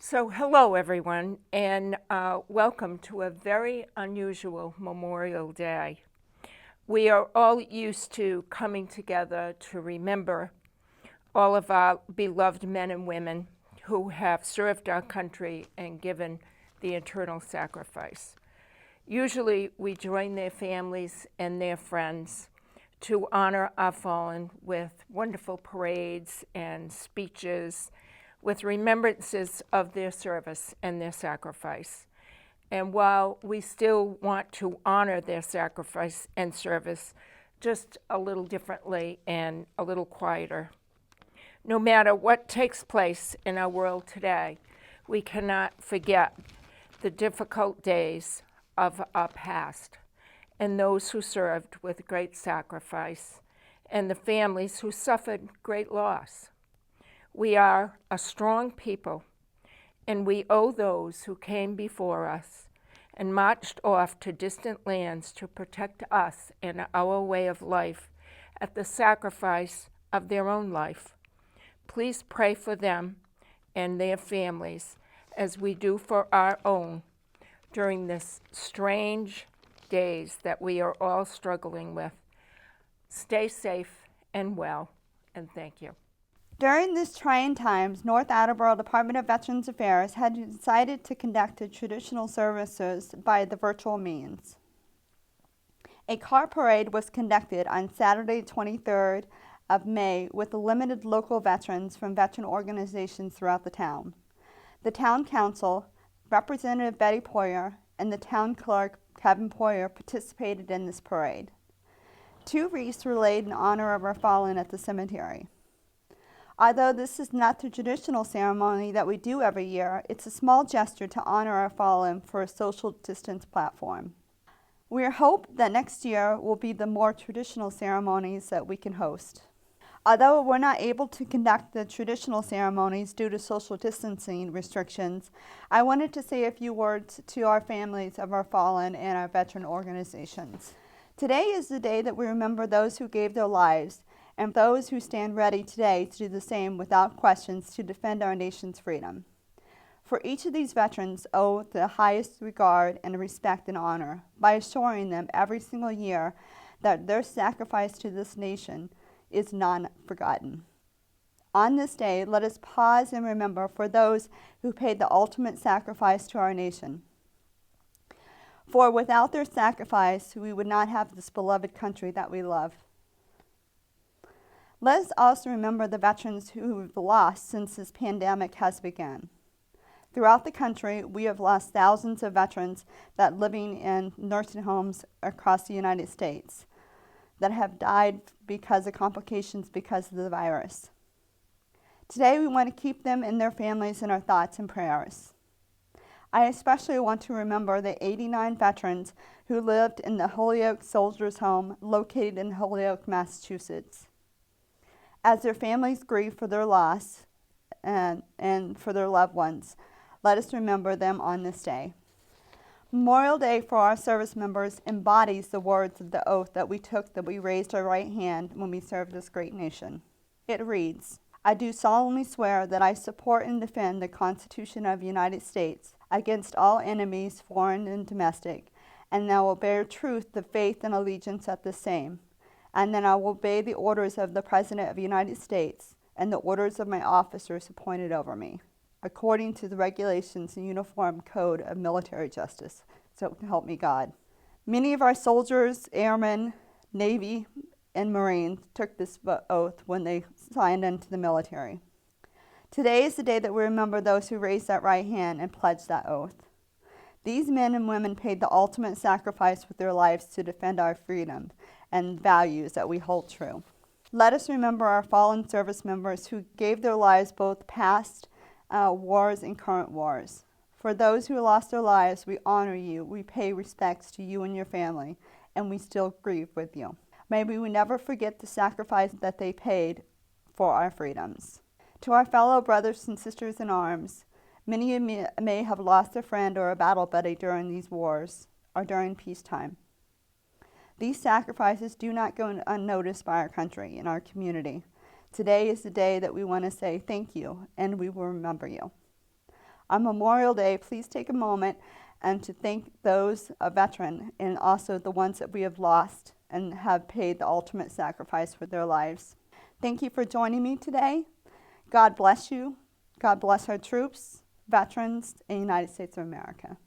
So, hello everyone, and welcome to a very unusual Memorial Day. We are all used to coming together to remember all of our beloved men and women who have served our country and given the eternal sacrifice. Usually, we join their families and their friends to honor our fallen with wonderful parades and speeches, with remembrances of their service and their sacrifice. And while we still want to honor their sacrifice and service, just a little differently and a little quieter. No matter what takes place in our world today, we cannot forget the difficult days of our past and those who served with great sacrifice and the families who suffered great loss. We are a strong people, and we owe those who came before us and marched off to distant lands to protect us and our way of life at the sacrifice of their own life. Please pray for them and their families as we do for our own during this strange days that we are all struggling with. Stay safe and well, and thank you. During these trying times, North Attleboro Department of Veterans Affairs had decided to conduct the traditional services by the virtual means. A car parade was conducted on Saturday, 23rd of May, with limited local veterans from veteran organizations throughout the town. The town council, Representative Betty Poyer, and the town clerk, Kevin Poyer, participated in this parade. 2 wreaths were laid in honor of our fallen at the cemetery. Although this is not the traditional ceremony that we do every year, it's a small gesture to honor our fallen for a social distance platform. We hope that next year will be the more traditional ceremonies that we can host. Although we're not able to conduct the traditional ceremonies due to social distancing restrictions, I wanted to say a few words to our families of our fallen and our veteran organizations. Today is the day that we remember those who gave their lives and those who stand ready today to do the same without questions to defend our nation's freedom. For each of these veterans owe the highest regard and respect and honor by assuring them every single year that their sacrifice to this nation is not forgotten. On this day, let us pause and remember for those who paid the ultimate sacrifice to our nation. For without their sacrifice, we would not have this beloved country that we love. Let us also remember the veterans who we've lost since this pandemic has begun. Throughout the country, we have lost thousands of veterans that living in nursing homes across the United States that have died because of complications because of the virus. Today, we want to keep them and their families in our thoughts and prayers. I especially want to remember the 89 veterans who lived in the Holyoke Soldiers Home located in Holyoke, Massachusetts. As their families grieve for their loss and for their loved ones, let us remember them on this day. Memorial Day for our service members embodies the words of the oath that we took that we raised our right hand when we served this great nation. It reads, I do solemnly swear that I support and defend the Constitution of the United States against all enemies, foreign and domestic, and that I will bear truth, the faith, and allegiance at the same, and that I will obey the orders of the President of the United States and the orders of my officers appointed over me, according to the regulations and uniform code of military justice. So help me God. Many of our soldiers, airmen, Navy, and Marines took this oath when they signed into the military. Today is the day that we remember those who raised that right hand and pledged that oath. These men and women paid the ultimate sacrifice with their lives to defend our freedom and values that we hold true. Let us remember our fallen service members who gave their lives both past wars and current wars. For those who lost their lives, we honor you, we pay respects to you and your family, and we still grieve with you. May we never forget the sacrifice that they paid for our freedoms. To our fellow brothers and sisters in arms, many of you may have lost a friend or a battle buddy during these wars or during peacetime. These sacrifices do not go unnoticed by our country and our community. Today is the day that we want to say thank you, and we will remember you. On Memorial Day, please take a moment and to thank those veterans and also the ones that we have lost and have paid the ultimate sacrifice for their lives. Thank you for joining me today. God bless you. God bless our troops, veterans, and United States of America.